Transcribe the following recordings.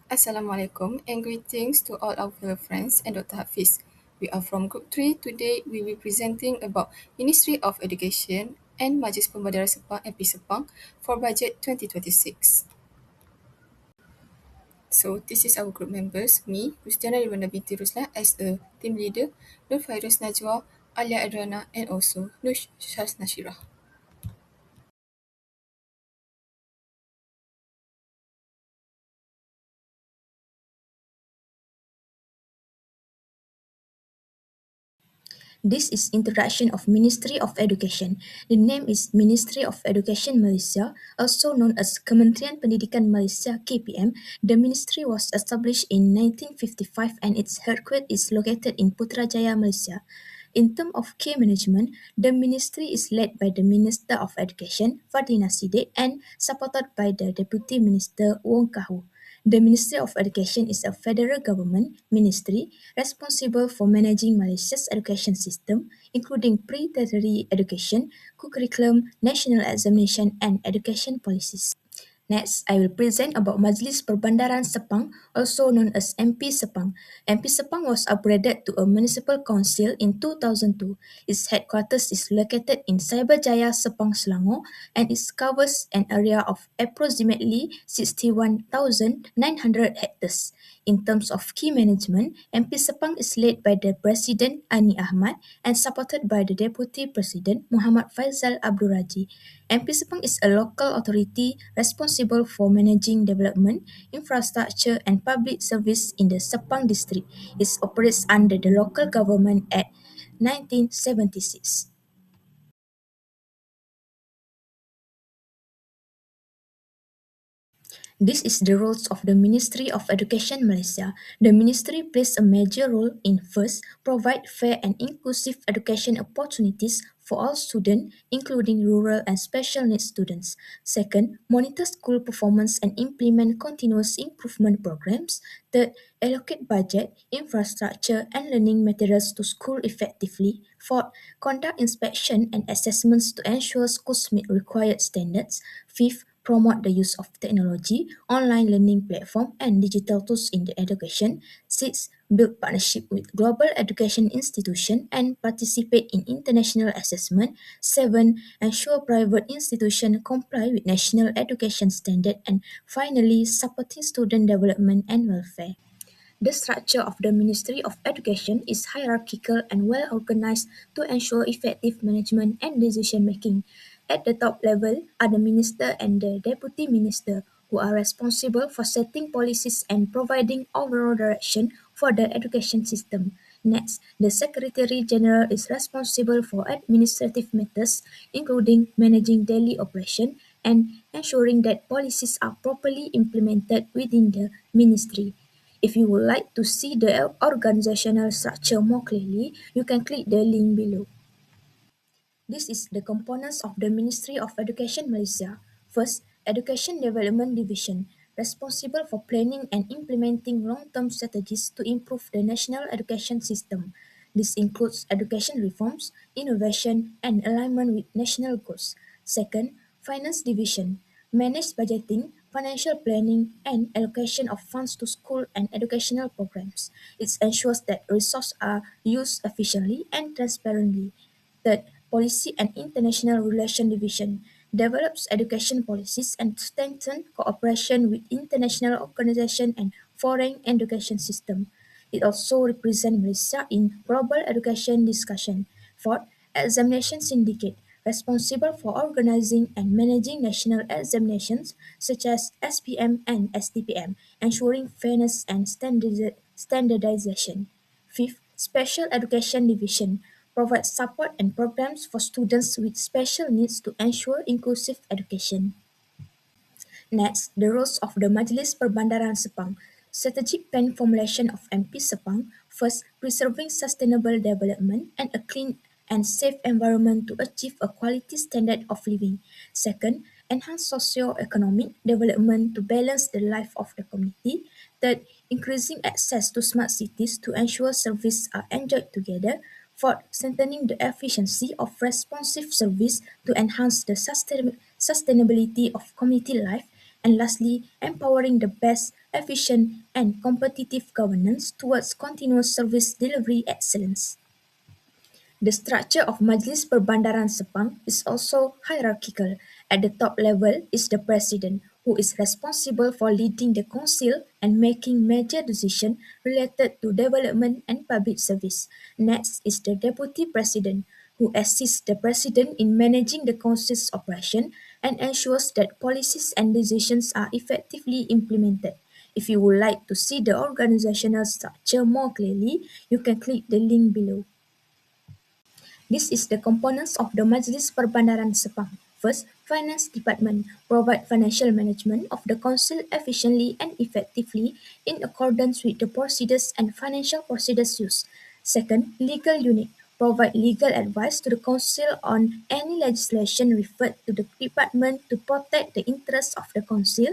Assalamualaikum and greetings to all our fellow friends and Dr. Hafiz. We are from Group 3. Today we will be presenting about Ministry of Education and Majlis Pembadaran Sepang MP Sepang for Budget 2026. So this is our group members, me, Christiana Rivana binti Ruslan as a team leader, Nur Fairuz Najwa, Alia Adriana and also Nur Shaz Nashirah. This is introduction of Ministry of Education. The name is Ministry of Education Malaysia, also known as Kementerian Pendidikan Malaysia (KPM). The ministry was established in 1955 and its headquarters is located in Putrajaya, Malaysia. In terms of key management, the ministry is led by the Minister of Education, Fardina Siddiq, and supported by the Deputy Minister, Wong Kah-Hu. The Ministry of Education is a federal government ministry responsible for managing Malaysia's education system, including pre-tertiary education, curriculum, national examination, and education policies. Next, I will present about Majlis Perbandaran Sepang, also known as MP Sepang. MP Sepang was upgraded to a municipal council in 2002. Its headquarters is located in Cyberjaya, Sepang, Selangor, and it covers an area of approximately 61,900 hectares. In terms of key management, MP Sepang is led by the President Ani Ahmad and supported by the Deputy President Muhammad Faisal Abdul Raji. MP Sepang is a local authority responsible for managing development, infrastructure, and public service in the Sepang district. It operates under the local government Act 1976. This is the roles of the Ministry of Education Malaysia. The ministry plays a major role in first, provide fair and inclusive education opportunities for all students, including rural and special needs students. Second, monitor school performance and implement continuous improvement programs. Third, allocate budget, infrastructure, and learning materials to school effectively. Fourth, conduct inspection and assessments to ensure schools meet required standards. Fifth, promote the use of technology, online learning platform, and digital tools in the education. Six, build partnership with global education institution and participate in international assessment. Seven, ensure private institution comply with national education standard. And finally, supporting student development and welfare. The structure of the Ministry of Education is hierarchical and well organized to ensure effective management and decision making. At the top level are the minister and the deputy minister, who are responsible for setting policies and providing overall direction for the education system. Next, the Secretary General is responsible for administrative matters, including managing daily operation and ensuring that policies are properly implemented within the ministry. If you would like to see the organizational structure more clearly, you can click the link below. This is the components of the Ministry of Education Malaysia. First, Education Development Division, responsible for planning and implementing long-term strategies to improve the national education system. This includes education reforms, innovation, and alignment with national goals. Second, Finance Division, manage budgeting, financial planning, and allocation of funds to school and educational programs. It ensures that resources are used efficiently and transparently. Third, Policy and International Relations Division develops education policies and strengthens cooperation with international organizations and foreign education system. It also represents Malaysia in global education discussion. Fourth, Examination Syndicate, responsible for organizing and managing national examinations such as SPM and STPM, ensuring fairness and standardization. Fifth, Special Education Division provides support and programs for students with special needs to ensure inclusive education. Next, the roles of the Majlis Perbandaran Sepang. Strategic plan formulation of MP Sepang. First, preserving sustainable development and a clean and safe environment to achieve a quality standard of living. Second, enhance socio-economic development to balance the life of the community. Third, increasing access to smart cities to ensure services are enjoyed together. Fourth, strengthening the efficiency of responsive service to enhance the sustainability of community life. And lastly, empowering the best, efficient, and competitive governance towards continuous service delivery excellence. The structure of Majlis Perbandaran Sepang is also hierarchical. At the top level is the president, who is responsible for leading the council and making major decisions related to development and public service. Next is the deputy president, who assists the president in managing the council's operation and ensures that policies and decisions are effectively implemented. If you would like to see the organizational structure more clearly, you can click the link below. This is the components of the Majlis Perbandaran Sepang. First, Finance Department provide financial management of the council efficiently and effectively in accordance with the procedures and financial procedures used. Second, Legal Unit provide legal advice to the council on any legislation referred to the department to protect the interests of the council.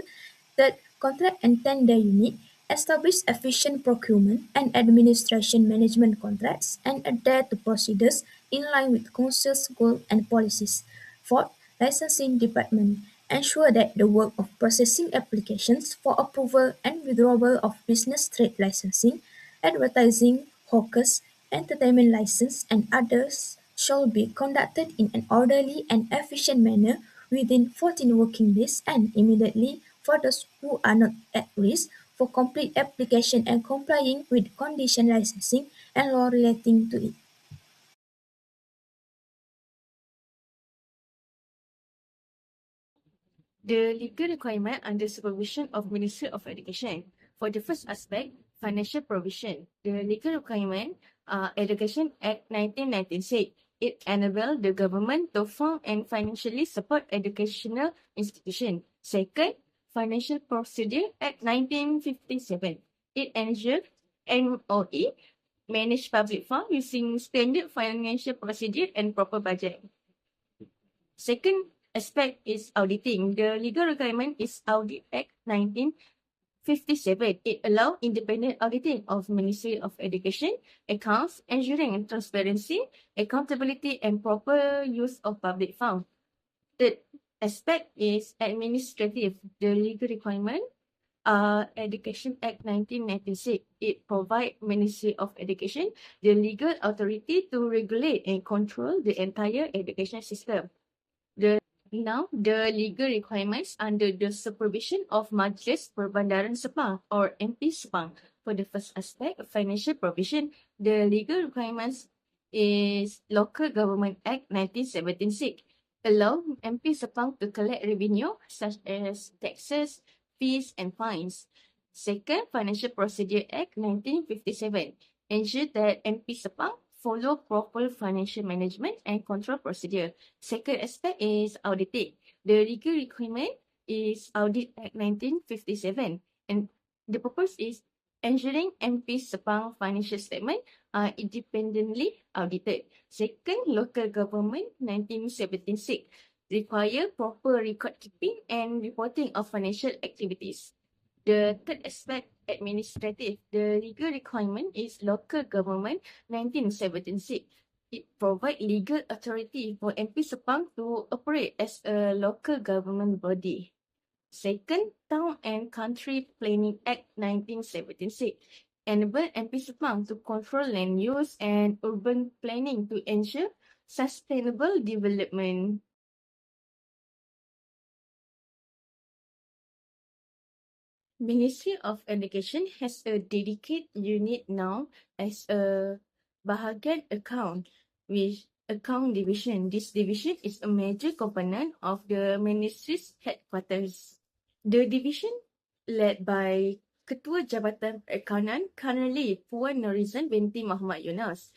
Third, Contract and Tender Unit establish efficient procurement and administration management contracts and adhere to procedures in line with Council's goals and policies. Fourth, Licensing Department ensure that the work of processing applications for approval and withdrawal of business trade licensing, advertising, hawkers, entertainment license, and others shall be conducted in an orderly and efficient manner within 14 working days and immediately for those who are not at risk for complete application and complying with condition licensing and law relating to it. The legal requirement under supervision of Ministry of Education. For the first aspect, financial provision. The legal requirement, Education Act 1996, it enables the government to fund and financially support educational institutions. Second, Financial Procedure Act 1957. It ensures MOE manage public funds using standard financial procedure and proper budget. Second aspect is auditing. The legal requirement is Audit Act 1957. It allows independent auditing of Ministry of Education, accounts, ensuring transparency, accountability, and proper use of public funds. Third aspect is administrative. The legal requirement Education Act 1996. It provides Ministry of Education the legal authority to regulate and control the entire education system. The legal requirements under the supervision of Majlis Perbandaran Sepang or MP Sepang. For the first aspect, financial provision, the legal requirements is Local Government Act 1976. Allow MP Sepang to collect revenue such as taxes, fees and fines. Second, Financial Procedure Act 1957. Ensure that MP Sepang follow proper financial management and control procedure. Second aspect is auditing. The legal requirement is Audit Act 1957, and the purpose is ensuring MP Sepang financial statement are independently audited. Second, Local Government 1976 require proper record keeping and reporting of financial activities. The third aspect, administrative. The legal requirement is Local Government 1976. It provides legal authority for MP Sepang to operate as a local government body. Second, Town and Country Planning Act 1976 enable MP Sepang to control land use and urban planning to ensure sustainable development. Ministry of Education has a dedicated unit now as a bahagian account with account division. This division is a major component of the ministry's headquarters. The division led by Ketua Jabatan Perakaunan currently Puan Norizan binti Muhammad Yunus.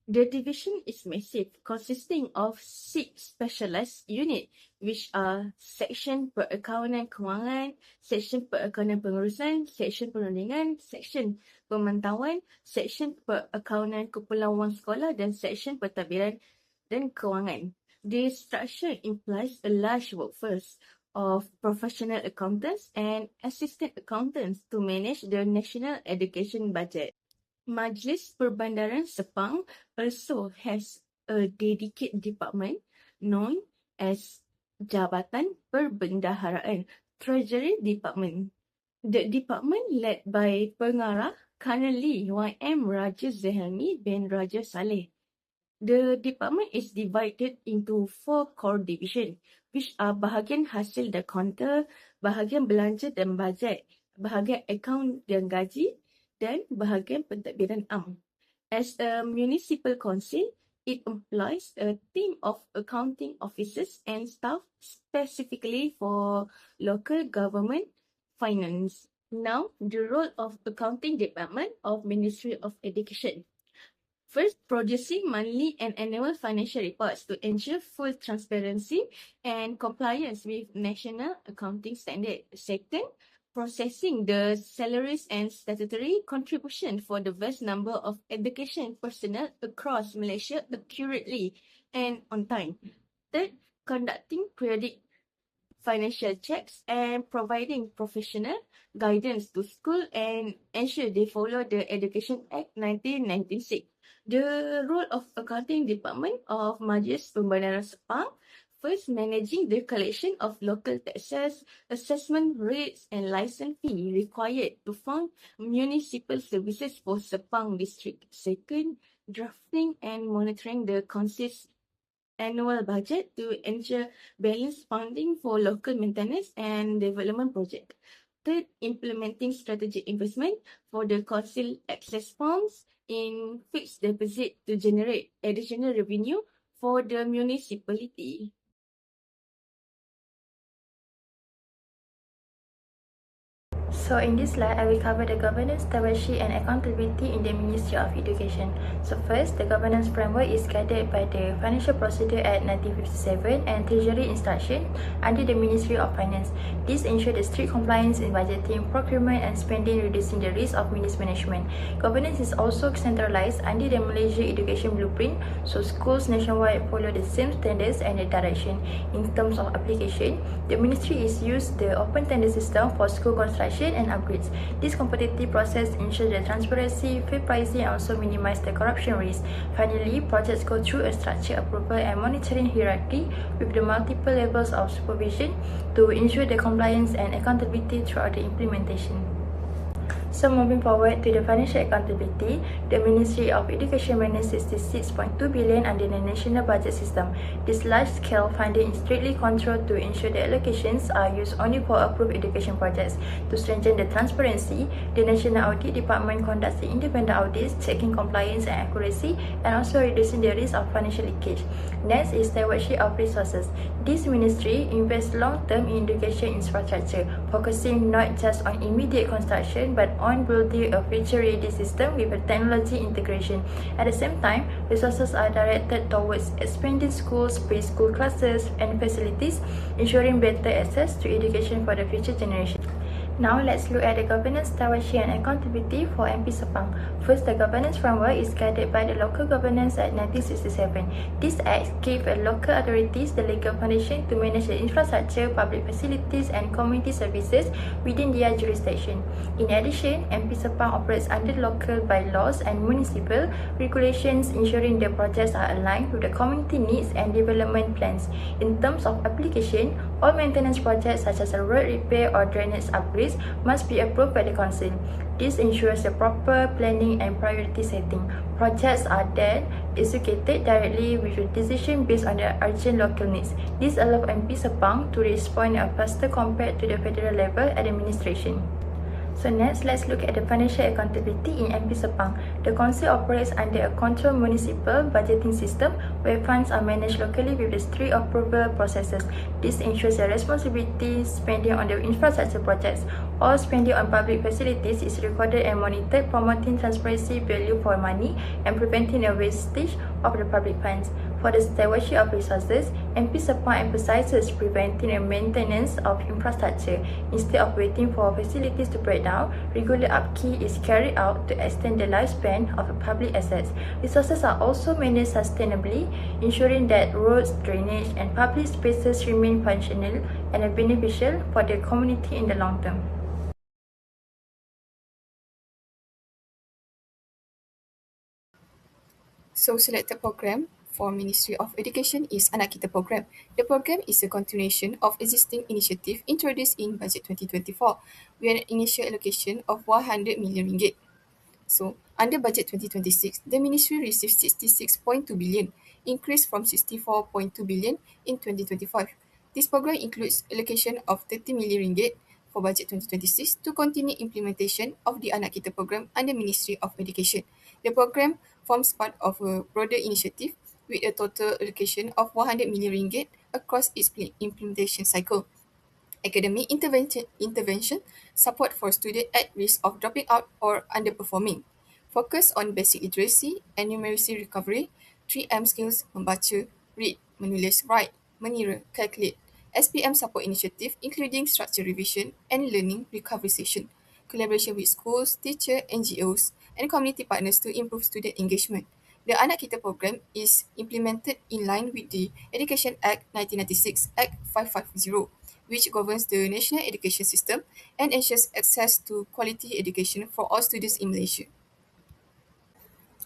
The division is massive, consisting of 6 specialized units, which are Section Perakaunan Kewangan, Section Perakaunan Pengurusan, Section Perundingan, Section Pemantauan, Section Perakaunan Kepulauan Sekolah dan Section Pentadbiran dan Kewangan. The structure implies a large workforce of professional accountants and assistant accountants to manage the national education budget. Majlis Perbandaran Sepang also has a dedicated department known as Jabatan Perbendaharaan Treasury Department. The department led by Pengarah currently Y.M. Raja Zahelmi bin Raja Saleh. The department is divided into 4 core division, which are bahagian hasil dan konta, bahagian belanja dan bajet, bahagian akaun dan gaji, dan bahagian pentadbiran am. As a municipal council, it employs a team of accounting officers and staff specifically for local government finance. Now, the role of accounting department of Ministry of Education. First, producing monthly and annual financial reports to ensure full transparency and compliance with national accounting standard. Second, processing the salaries and statutory contribution for the vast number of education personnel across Malaysia accurately and on time. Third, conducting periodic financial checks and providing professional guidance to school and ensure they follow the Education Act 1996. The role of accounting department of Majlis Pembandaran Sepang, first managing the collection of local taxes, assessment rates and license fee required to fund municipal services for Sepang district. Second, drafting and monitoring the council's annual budget to ensure balanced funding for local maintenance and development project. Third, implementing strategic investment for the council access funds in fixed deposit to generate additional revenue for the municipality. So in this slide, I will cover the governance, stewardship and accountability in the Ministry of Education. So first, the governance framework is guided by the Financial Procedure Act 1957 and Treasury Instruction under the Ministry of Finance. This ensures the strict compliance in budgeting, procurement and spending, reducing the risk of mismanagement. Governance is also centralized under the Malaysia Education Blueprint, so schools nationwide follow the same standards and the direction. In terms of application, the Ministry is used the open tender system for school construction and upgrades. This competitive process ensures the transparency, fair pricing and also minimize the corruption risk. Finally, projects go through a structured approval and monitoring hierarchy with the multiple levels of supervision to ensure the compliance and accountability throughout the implementation. So moving forward to the financial accountability, the Ministry of Education manages 66.2 billion under the national budget system. This large-scale funding is strictly controlled to ensure the allocations are used only for approved education projects. To strengthen the transparency, the National Audit Department conducts the independent audits, checking compliance and accuracy, and also reducing the risk of financial leakage. Next is stewardship of resources. This ministry invests long-term in education infrastructure, focusing not just on immediate construction but on building a future-ready system with a technology integration. At the same time, resources are directed towards expanding schools, preschool classes, and facilities, ensuring better access to education for the future generation. Now let's look at the governance, stewardship and accountability for MP Sepang. First, the governance framework is guided by the Local Governance Act 1967. This act gives local authorities the legal foundation to manage the infrastructure, public facilities and community services within their jurisdiction. In addition, MP Sepang operates under local bylaws and municipal regulations, ensuring the projects are aligned with the community needs and development plans. In terms of application, all maintenance projects such as a road repair or drainage upgrades must be approved by the Council. This ensures the proper planning and priority setting. Projects are then executed directly with a decision based on the urgent local needs. This allows MP Sepang to respond faster compared to the federal level administration. So next, let's look at the financial accountability in MP Sepang. The Council operates under a controlled municipal budgeting system where funds are managed locally with the strict approval processes. This ensures the responsibility spending on the infrastructure projects. All spending on public facilities is recorded and monitored, promoting transparency, value for money, and preventing a wastage of the public funds. For the stewardship of resources, MP Sepang emphasizes preventing and maintenance of infrastructure. Instead of waiting for facilities to break down, regular upkeep is carried out to extend the lifespan of public assets. Resources are also managed sustainably, ensuring that roads, drainage, and public spaces remain functional and beneficial for the community in the long term. So selected program. for Ministry of Education is Anak Kita Program. The program is a continuation of existing initiative introduced in Budget 2024 with an initial allocation of 100 million ringgit. So, under Budget 2026, the Ministry received 66.2 billion, increased from 64.2 billion in 2025. This program includes allocation of 30 million ringgit for Budget 2026 to continue implementation of the Anak Kita program under Ministry of Education. The program forms part of a broader initiative with a total allocation of 100 million ringgit across its implementation cycle. Academic intervention, support for students at risk of dropping out or underperforming. Focus on basic literacy and numeracy recovery, 3M skills, membaca, read, menulis, write, mengira, calculate. SPM support initiative including structure revision and learning recovery session. Collaboration with schools, teachers, NGOs, and community partners to improve student engagement. The Anak Kita program is implemented in line with the Education Act 1996, Act 550, which governs the national education system and ensures access to quality education for all students in Malaysia.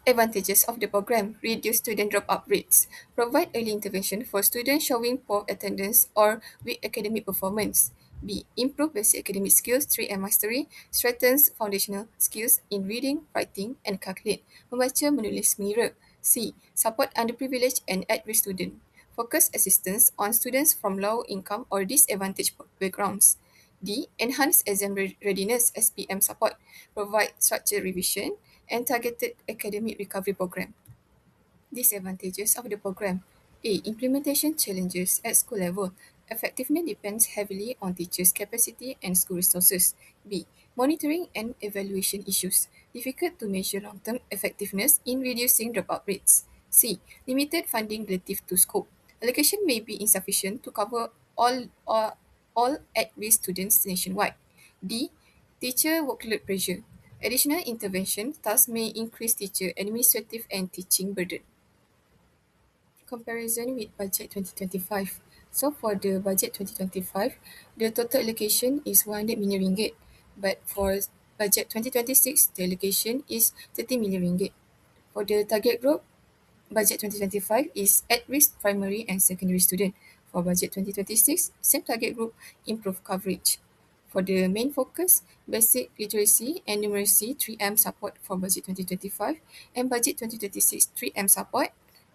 Advantages of the program: reduce student dropout rates, provide early intervention for students showing poor attendance or weak academic performance. B. Improve basic academic skills, 3M mastery, strengthens foundational skills in reading, writing, and calculate, membaca, menulis, mengira. C. Support underprivileged and at-risk students. Focus assistance on students from low income or disadvantaged backgrounds. D. Enhance exam readiness, SPM support, provide structured revision, and targeted academic recovery program. Disadvantages of the program. A. Implementation challenges at school level. Effectiveness depends heavily on teachers' capacity and school resources. B. Monitoring and evaluation issues. Difficult to measure long-term effectiveness in reducing dropout rates. C. Limited funding relative to scope. Allocation may be insufficient to cover all at-risk students nationwide. D. Teacher workload pressure. Additional intervention thus may increase teacher administrative and teaching burden. Comparison with budget 2025. So for the budget 2025, the total allocation is 100 million ringgit, but for budget 2026, the allocation is 30 million ringgit. For the target group, budget 2025 is at-risk primary and secondary student. For budget 2026, same target group, improve coverage. For the main focus, basic literacy and numeracy 3M support for budget 2025 and budget 2026 3M support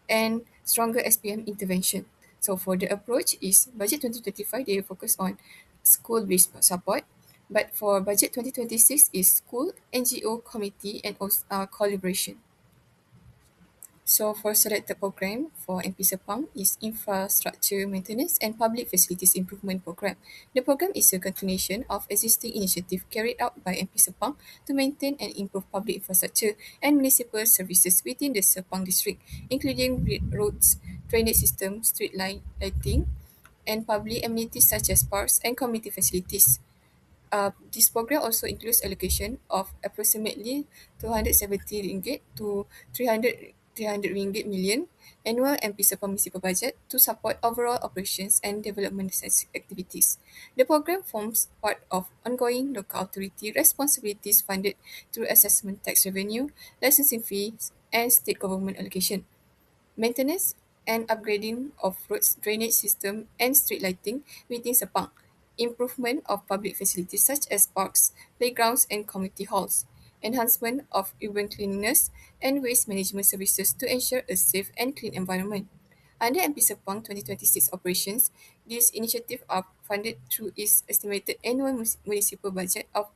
and stronger SPM intervention. So for the approach is budget 2025 they focus on school-based support, but for budget 2026 is school, NGO, committee and also collaboration. So for selected program for MP Sepang is Infrastructure Maintenance and Public Facilities Improvement Program. The program is a continuation of existing initiative carried out by MP Sepang to maintain and improve public infrastructure and municipal services within the Sepang district, including roads, drainage system, street lighting, and public amenities such as parks and community facilities. This program also includes allocation of approximately 270 ringgit to 300 ringgit million annual MP Sepang municipal budget to support overall operations and development activities. The program forms part of ongoing local authority responsibilities funded through assessment tax revenue, licensing fees, and state government allocation. Maintenance and upgrading of roads, drainage system, and street lighting within Sepang. Improvement of public facilities such as parks, playgrounds, and community halls. Enhancement of urban cleanliness and waste management services to ensure a safe and clean environment. Under MP Sepang 2026 operations, these initiatives are funded through its estimated annual municipal budget of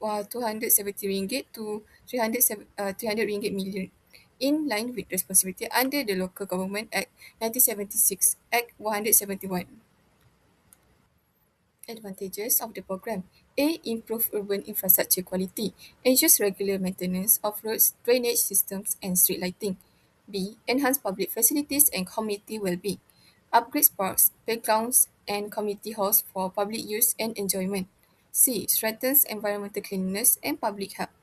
270 ringgit to 300 ringgit million, in line with responsibility under the Local Government Act 1976, Act 171. Advantages of the program. A. Improve urban infrastructure quality. Ensures regular maintenance of roads, drainage systems, and street lighting. B. Enhance public facilities and community well-being. Upgrades parks, playgrounds, and community halls for public use and enjoyment. C. Strengthens environmental cleanliness and public health.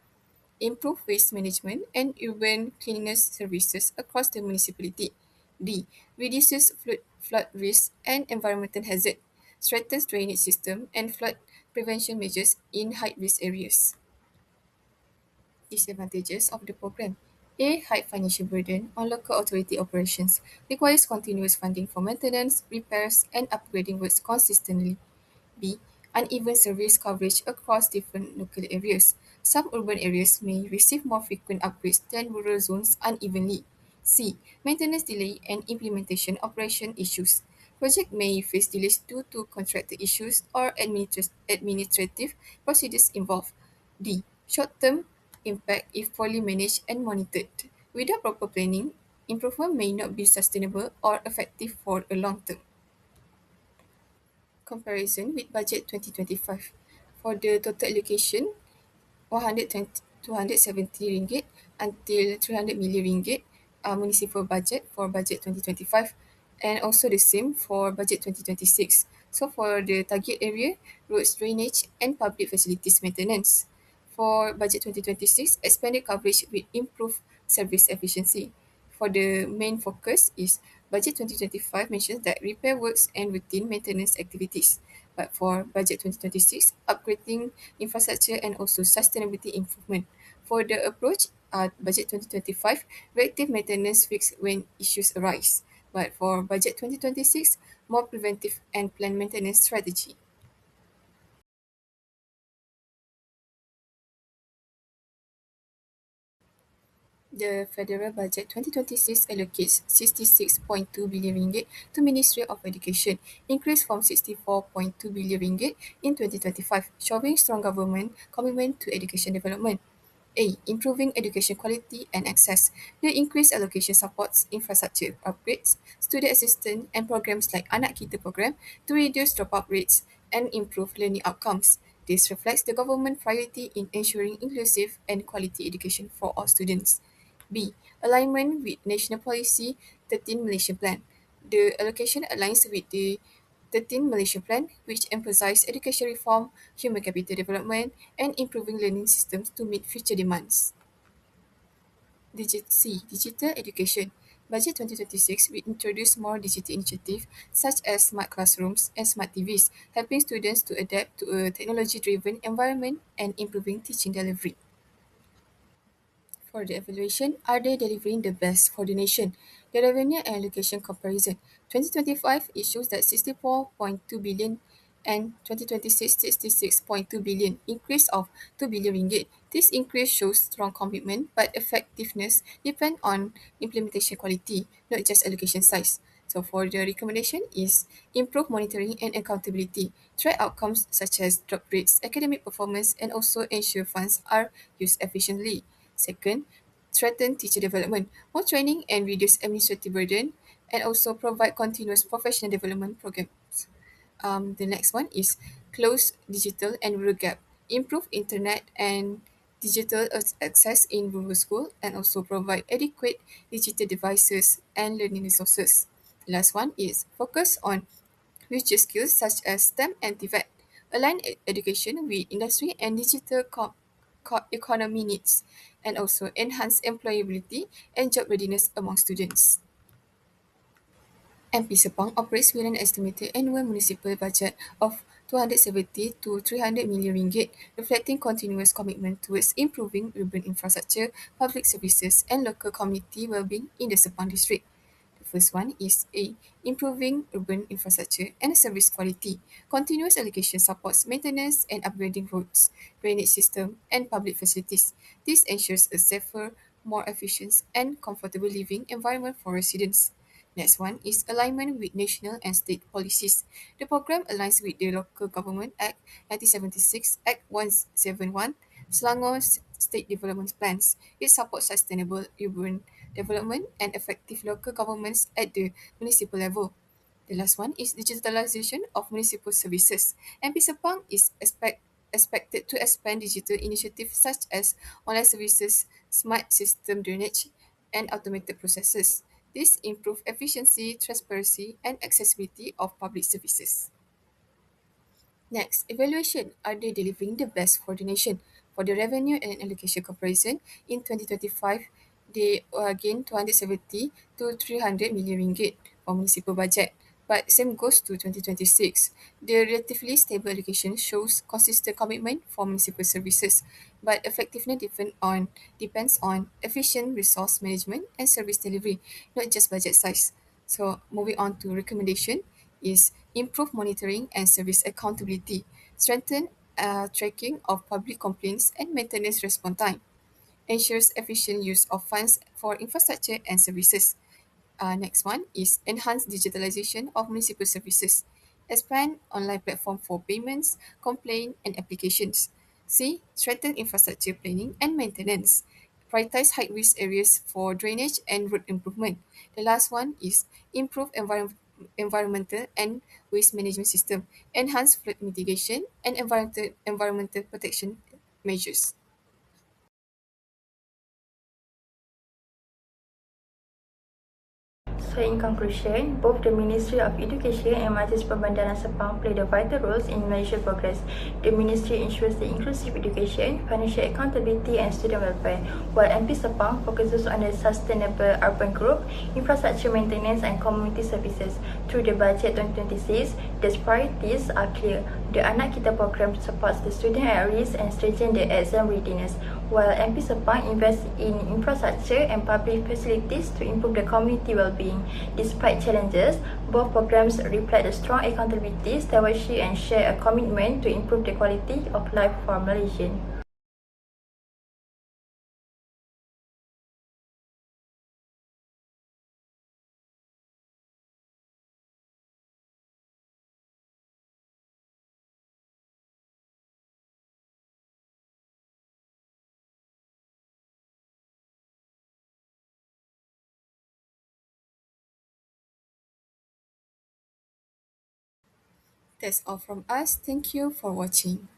Improve waste management and urban cleanliness services across the municipality. D. Reduces flood risk and environmental hazard. Strengthens drainage system and flood prevention measures in high risk areas. Disadvantages of the program. A. High financial burden on local authority operations requires continuous funding for maintenance, repairs, and upgrading roads consistently. B. Uneven service coverage across different local areas. Some urban areas may receive more frequent upgrades than rural zones unevenly. C. Maintenance delay and implementation operation issues. Project may face delays due to contractor issues or administrative procedures involved. D. Short-term impact if poorly managed and monitored. Without proper planning, improvement may not be sustainable or effective for a long term. Comparison with budget 2025. For the total allocation, 120 270 ringgit until 300 million ringgit municipal budget for budget 2025, and also the same for budget 2026. So for the target area, roads, drainage and public facilities maintenance. For budget 2026, expanded coverage with improved service efficiency. For the main focus is budget 2025 mentions that repair works and routine maintenance activities. But for budget 2026, upgrading infrastructure and also sustainability improvement. For the approach, budget 2025, reactive maintenance fix when issues arise. But for budget 2026, more preventive and planned maintenance strategy. The federal budget 2026 allocates 66.2 billion ringgit to Ministry of Education, increased from 64.2 billion ringgit in 2025, showing strong government commitment to education development. A. Improving education quality and access. The increased allocation supports infrastructure upgrades, student assistance, and programs like Anak Kita program to reduce dropout rates and improve learning outcomes. This reflects the government priority in ensuring inclusive and quality education for all students. B. Alignment with National Policy 13 Malaysia Plan. The allocation aligns with the 13 Malaysia Plan, which emphasise education reform, human capital development, and improving learning systems to meet future demands. Digital education. Budget 2026 will introduce more digital initiatives such as smart classrooms and smart TVs, helping students to adapt to a technology-driven environment and improving teaching delivery. For the evaluation, are they delivering the best for the nation? The revenue and allocation comparison. 2025, it shows that 64.2 billion and 2026, 66.2 billion, increase of 2 billion ringgit. This increase shows strong commitment, but effectiveness depend on implementation quality, not just allocation size. So for the recommendation is improve monitoring and accountability, track outcomes such as drop rates, academic performance, and also ensure funds are used efficiently. Second, strengthen teacher development, more training and reduce administrative burden, and also provide continuous professional development programs. The next one is close digital and rural gap, improve internet and digital access in rural school, and also provide adequate digital devices and learning resources. The last one is focus on future skills such as STEM and TVET, align education with industry and digital economy needs, and also enhance employability and job readiness among students. MP Sepang operates with an estimated annual municipal budget of 270 to 300 million ringgit, reflecting continuous commitment towards improving urban infrastructure, public services, and local community well-being in the Sepang district. The first one is A. Improving urban infrastructure and service quality. Continuous allocation supports maintenance and upgrading roads, drainage system, and public facilities. This ensures a safer, more efficient, and comfortable living environment for residents. Next one is alignment with national and state policies. The program aligns with the Local Government Act 1976, Act 171, Selangor State Development Plans. It supports sustainable urban development and effective local governments at the municipal level. The last one is digitalization of municipal services. MP Sepang is expected to expand digital initiatives such as online services, smart system drainage, and automated processes. This improve efficiency, transparency, and accessibility of public services. Next, evaluation. Are they delivering the best for the nation? For the revenue and allocation comparison, in 2025, they gained 270 to 300 million ringgit for municipal budget. But same goes to 2026. The relatively stable education shows consistent commitment for municipal services, but effectiveness depends on efficient resource management and service delivery, not just budget size. So moving on to recommendation is improve monitoring and service accountability, strengthen tracking of public complaints and maintenance response time, ensures efficient use of funds for infrastructure and services. Next one is enhance digitalization of municipal services. Expand online platform for payments, complaint, and applications. C. Strengthen infrastructure planning and maintenance. Prioritize high-risk areas for drainage and road improvement. The last one is improve environmental and waste management system. Enhance flood mitigation and environmental protection measures. So in conclusion, both the Ministry of Education and Majlis Perbandaran Sepang play the vital roles in Malaysia's progress. The Ministry ensures the inclusive education, financial accountability and student welfare, while MP Sepang focuses on the sustainable urban growth, infrastructure maintenance and community services. Through the budget 2026, the priorities are clear. The Anak Kita program supports the student at risk and strengthens the exam readiness, while MP Sepang invests in infrastructure and public facilities to improve the community well-being. Despite challenges, both programs reflect a strong accountability, stewardship and share a commitment to improve the quality of life for Malaysians. That's all from us. Thank you for watching.